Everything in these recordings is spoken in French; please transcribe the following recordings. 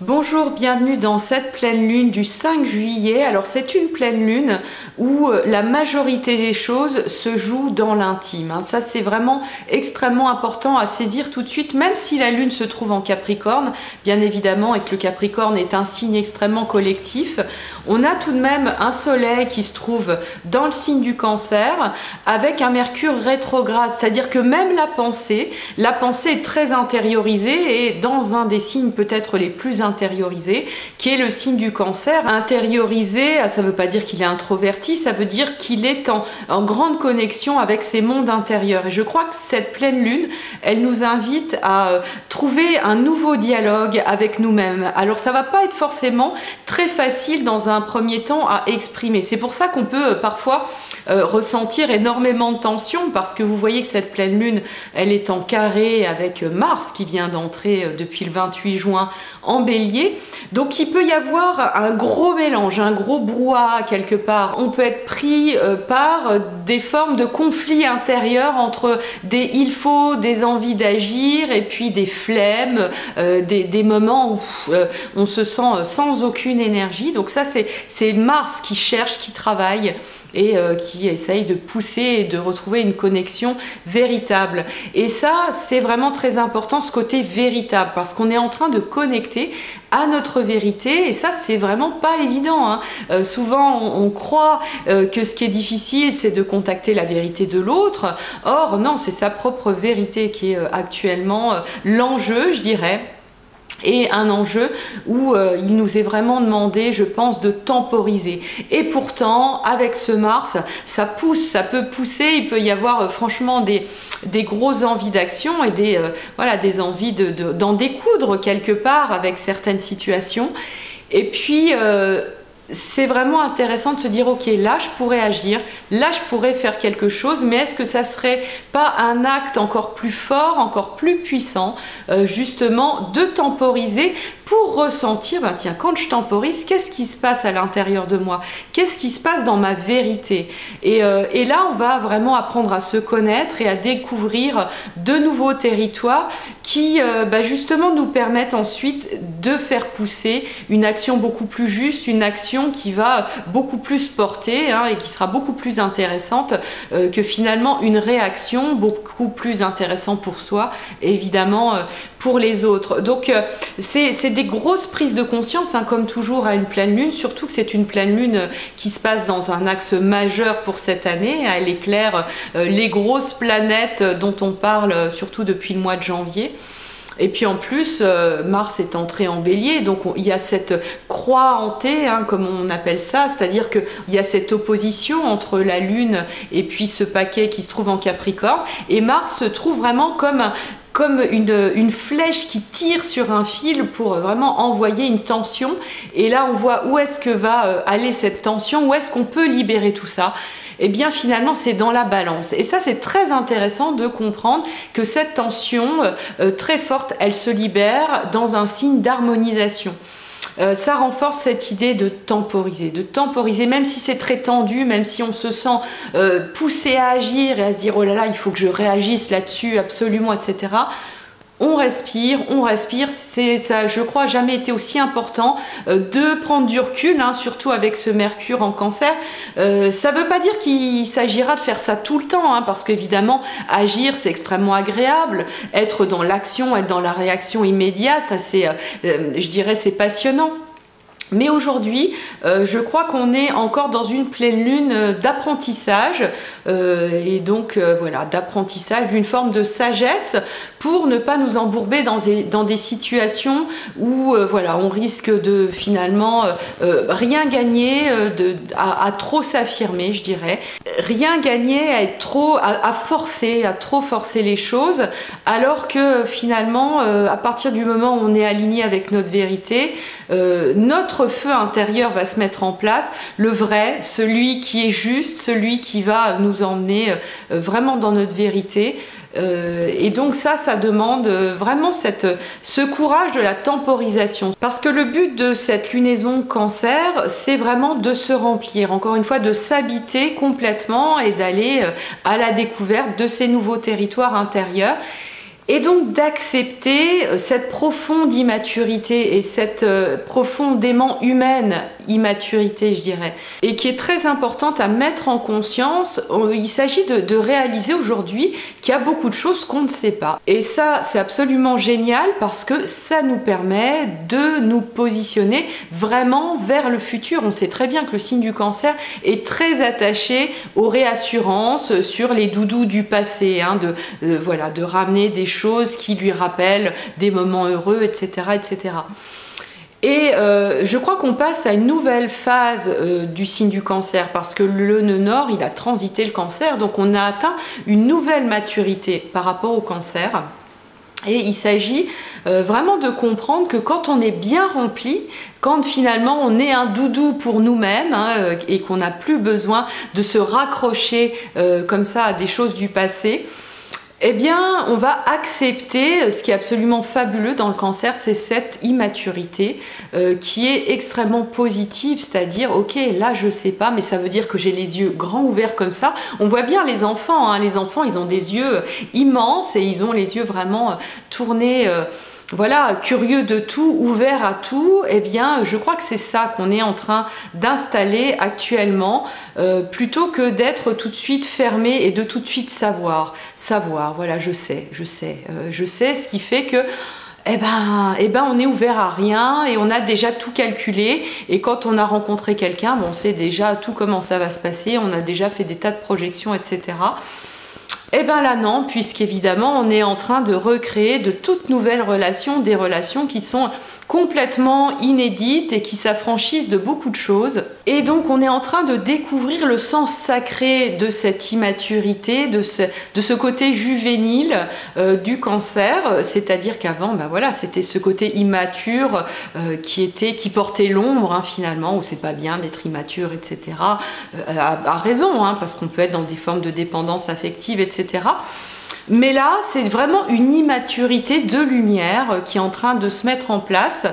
Bonjour, bienvenue dans cette pleine lune du 5 juillet. Alors c'est une pleine lune où la majorité des choses se jouent dans l'intime. Ça c'est vraiment extrêmement important à saisir tout de suite, même si la lune se trouve en Capricorne, bien évidemment, et que le Capricorne est un signe extrêmement collectif. On a tout de même un soleil qui se trouve dans le signe du Cancer avec un Mercure rétrograde, c'est-à-dire que même la pensée est très intériorisée et dans un des signes peut-être les plus intériorisé, qui est le signe du Cancer. Intériorisé, ça ne veut pas dire qu'il est introverti, ça veut dire qu'il est en grande connexion avec ses mondes intérieurs. Et je crois que cette pleine lune, elle nous invite à trouver un nouveau dialogue avec nous-mêmes. Alors ça ne va pas être forcément très facile dans un premier temps à exprimer. C'est pour ça qu'on peut parfois ressentir énormément de tension, parce que vous voyez que cette pleine lune, elle est en carré avec Mars qui vient d'entrer depuis le 28 juin en Bélier. Donc il peut y avoir un gros mélange, un gros brouhaha quelque part. On peut être pris par des formes de conflits intérieurs entre des il faut, des envies d'agir et puis des flemmes, des moments où on se sent sans aucune énergie. Donc ça c'est Mars qui cherche, qui travaille et qui essaye de pousser et de retrouver une connexion véritable. Et ça, c'est vraiment très important, ce côté véritable, parce qu'on est en train de connecter à notre vérité, et ça, c'est vraiment pas évident. Souvent, on croit que ce qui est difficile, c'est de contacter la vérité de l'autre. Or, non, c'est sa propre vérité qui est actuellement l'enjeu, je dirais. Et un enjeu où il nous est vraiment demandé, je pense, de temporiser. Et pourtant, avec ce Mars, ça pousse, ça peut pousser, il peut y avoir franchement des grosses envies d'action et des envies d'en découdre quelque part avec certaines situations. Et puis c'est vraiment intéressant de se dire ok, là je pourrais agir, là je pourrais faire quelque chose, mais est-ce que ça serait pas un acte encore plus fort, encore plus puissant, justement de temporiser pour ressentir, tiens, quand je temporise, qu'est-ce qui se passe à l'intérieur de moi, qu'est-ce qui se passe dans ma vérité, et là on va vraiment apprendre à se connaître et à découvrir de nouveaux territoires qui justement nous permettent ensuite de faire pousser une action beaucoup plus juste, une action qui va beaucoup plus porter et qui sera beaucoup plus intéressante que finalement une réaction beaucoup plus intéressante pour soi et évidemment pour les autres. Donc c'est des grosses prises de conscience comme toujours à une pleine lune, surtout que c'est une pleine lune qui se passe dans un axe majeur pour cette année. Elle éclaire les grosses planètes dont on parle surtout depuis le mois de janvier. Et puis en plus, Mars est entré en Bélier, donc il y a cette croix hantée, comme on appelle ça, c'est-à-dire qu'il y a cette opposition entre la Lune et puis ce paquet qui se trouve en Capricorne, et Mars se trouve vraiment comme une flèche qui tire sur un fil pour vraiment envoyer une tension. Et là, on voit où est-ce que va aller cette tension, où est-ce qu'on peut libérer tout ça. Et bien finalement c'est dans la balance, et ça c'est très intéressant de comprendre que cette tension très forte, elle se libère dans un signe d'harmonisation. Ça renforce cette idée de temporiser, même si c'est très tendu, même si on se sent poussé à agir et à se dire oh là là, il faut que je réagisse là-dessus absolument, etc. On respire, ça je crois jamais été aussi important de prendre du recul, surtout avec ce Mercure en Cancer. Ça veut pas dire qu'il s'agira de faire ça tout le temps, parce qu'évidemment agir c'est extrêmement agréable, être dans l'action, être dans la réaction immédiate, je dirais c'est passionnant. Mais aujourd'hui, je crois qu'on est encore dans une pleine lune d'apprentissage, et donc voilà, d'apprentissage, d'une forme de sagesse pour ne pas nous embourber dans des situations où voilà, on risque de finalement rien gagner à trop s'affirmer, je dirais. Rien gagner à être à trop forcer les choses, alors que finalement, à partir du moment où on est aligné avec notre vérité, notre feu intérieur va se mettre en place, le vrai, celui qui est juste, celui qui va nous emmener vraiment dans notre vérité. Et donc ça demande vraiment ce courage de la temporisation, parce que le but de cette lunaison Cancer, c'est vraiment de se remplir, encore une fois de s'habiter complètement et d'aller à la découverte de ces nouveaux territoires intérieurs. Et donc d'accepter cette profonde immaturité et cette profondément humaine immaturité, je dirais, et qui est très importante à mettre en conscience. Il s'agit de réaliser aujourd'hui qu'il y a beaucoup de choses qu'on ne sait pas. Et ça, c'est absolument génial parce que ça nous permet de nous positionner vraiment vers le futur. On sait très bien que le signe du Cancer est très attaché aux réassurances sur les doudous du passé, hein, voilà, de ramener des choses qui lui rappellent des moments heureux, etc., etc. Et je crois qu'on passe à une nouvelle phase du signe du Cancer parce que le nœud nord, il a transité le Cancer, donc on a atteint une nouvelle maturité par rapport au Cancer. Et il s'agit vraiment de comprendre que quand on est bien rempli, quand finalement on est un doudou pour nous-mêmes, hein, et qu'on n'a plus besoin de se raccrocher comme ça à des choses du passé, eh bien, on va accepter ce qui est absolument fabuleux dans le Cancer, c'est cette immaturité qui est extrêmement positive, c'est-à-dire, ok, là je sais pas, mais ça veut dire que j'ai les yeux grands ouverts comme ça. On voit bien les enfants, hein, ils ont des yeux immenses et ils ont les yeux vraiment tournés. Voilà, curieux de tout, ouvert à tout. Eh bien, je crois que c'est ça qu'on est en train d'installer actuellement, plutôt que d'être tout de suite fermé et de tout de suite savoir, voilà, je sais, ce qui fait que eh ben, on est ouvert à rien et on a déjà tout calculé. Et quand on a rencontré quelqu'un, bon, on sait déjà tout comment ça va se passer, on a déjà fait des tas de projections, etc. Eh bien là non, puisqu'évidemment on est en train de recréer de toutes nouvelles relations, des relations qui sont complètement inédites et qui s'affranchissent de beaucoup de choses. Et donc on est en train de découvrir le sens sacré de cette immaturité, de ce côté juvénile du Cancer, c'est-à-dire qu'avant, ben voilà, c'était ce côté immature qui portait l'ombre, hein, finalement, où c'est pas bien d'être immature, etc. À raison, hein, parce qu'on peut être dans des formes de dépendance affective, etc. Mais là, c'est vraiment une immaturité de lumière qui est en train de se mettre en place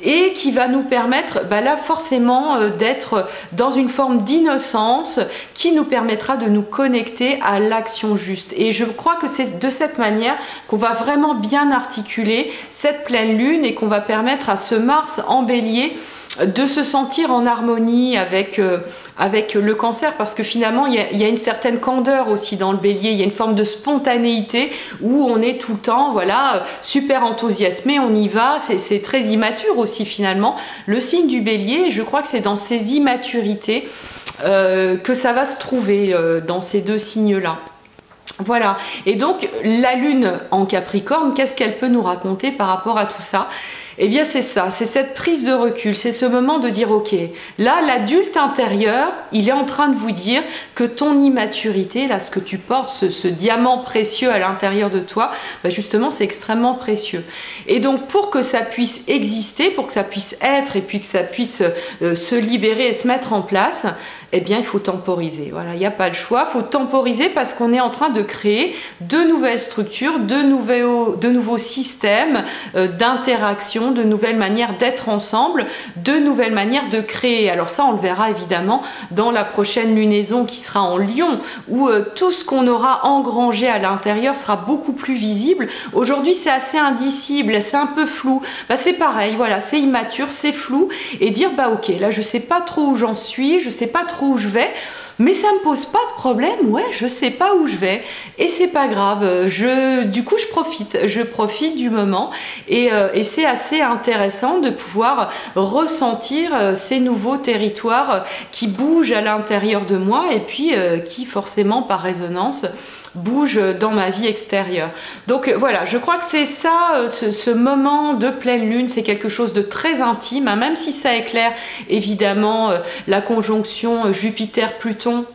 et qui va nous permettre, bah là, forcément, d'être dans une forme d'innocence qui nous permettra de nous connecter à l'action juste. Et je crois que c'est de cette manière qu'on va vraiment bien articuler cette pleine lune et qu'on va permettre à ce Mars en Bélier de se sentir en harmonie avec le Cancer, parce que finalement il y a une certaine candeur aussi dans le Bélier, il y a une forme de spontanéité où on est tout le temps, voilà, super enthousiasmé, on y va, c'est très immature aussi finalement. Le signe du Bélier, je crois que c'est dans ces immaturités que ça va se trouver dans ces deux signes-là. Voilà, et donc la lune en Capricorne, qu'est-ce qu'elle peut nous raconter par rapport à tout ça? Eh bien c'est ça, c'est cette prise de recul, c'est ce moment de dire ok, là l'adulte intérieur, il est en train de vous dire que ton immaturité, là ce que tu portes, ce diamant précieux à l'intérieur de toi, bah justement c'est extrêmement précieux. Et donc pour que ça puisse exister, pour que ça puisse être et puis que ça puisse se libérer et se mettre en place, eh bien il faut temporiser. Voilà, il n'y a pas le choix, il faut temporiser parce qu'on est en train de créer de nouvelles structures, de nouveaux systèmes d'interaction, de nouvelles manières d'être ensemble, de nouvelles manières de créer. Alors ça, on le verra évidemment dans la prochaine lunaison qui sera en Lion, où tout ce qu'on aura engrangé à l'intérieur sera beaucoup plus visible. Aujourd'hui, c'est assez indicible, c'est un peu flou. Bah, c'est pareil, voilà, c'est immature, c'est flou. Et dire, bah ok, là, je sais pas trop où j'en suis, je sais pas trop où je vais, mais ça me pose pas de problème, ouais, je sais pas où je vais et c'est pas grave, du coup je profite du moment et c'est assez intéressant de pouvoir ressentir ces nouveaux territoires qui bougent à l'intérieur de moi et puis qui forcément par résonance bouge dans ma vie extérieure. Donc voilà, je crois que c'est ça, ce moment de pleine lune, c'est quelque chose de très intime, hein, même si ça éclaire évidemment la conjonction Jupiter-Pluton,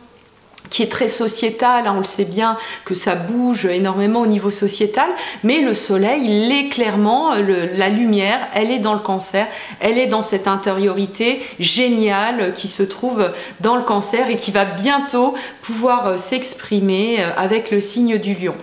qui est très sociétal, hein, on le sait bien que ça bouge énormément au niveau sociétal, mais le soleil, il est clairement, la lumière, elle est dans le Cancer, elle est dans cette intériorité géniale qui se trouve dans le Cancer et qui va bientôt pouvoir s'exprimer avec le signe du Lion.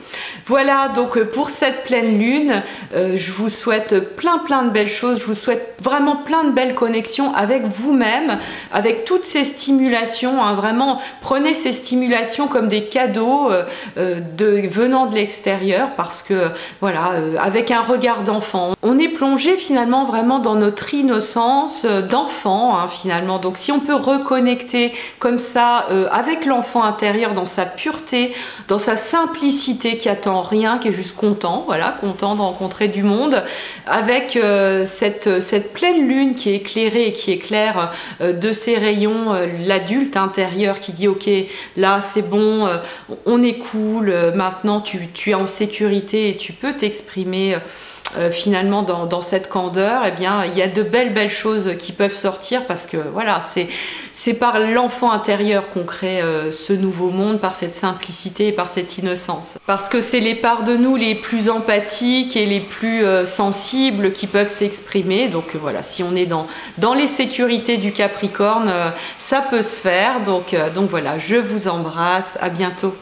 Voilà donc pour cette pleine lune, je vous souhaite plein de belles choses, je vous souhaite vraiment plein de belles connexions avec vous-même, avec toutes ces stimulations, hein, vraiment prenez ces stimulations stimulations comme des cadeaux venant de l'extérieur, parce que voilà, avec un regard d'enfant, on est plongé finalement vraiment dans notre innocence d'enfant, hein, finalement. Donc si on peut reconnecter comme ça avec l'enfant intérieur, dans sa pureté, dans sa simplicité, qui attend rien, qui est juste content, voilà, content de rencontrer du monde, avec cette pleine lune qui est éclairée et qui éclaire de ses rayons l'adulte intérieur qui dit ok, là c'est bon, on est cool, maintenant tu es en sécurité et tu peux t'exprimer finalement dans cette candeur. Eh bien il y a de belles choses qui peuvent sortir, parce que voilà, c'est par l'enfant intérieur qu'on crée ce nouveau monde, par cette simplicité et par cette innocence, parce que c'est les parts de nous les plus empathiques et les plus sensibles qui peuvent s'exprimer. Donc voilà, si on est dans les sécurités du Capricorne, ça peut se faire. Donc voilà, je vous embrasse, à bientôt.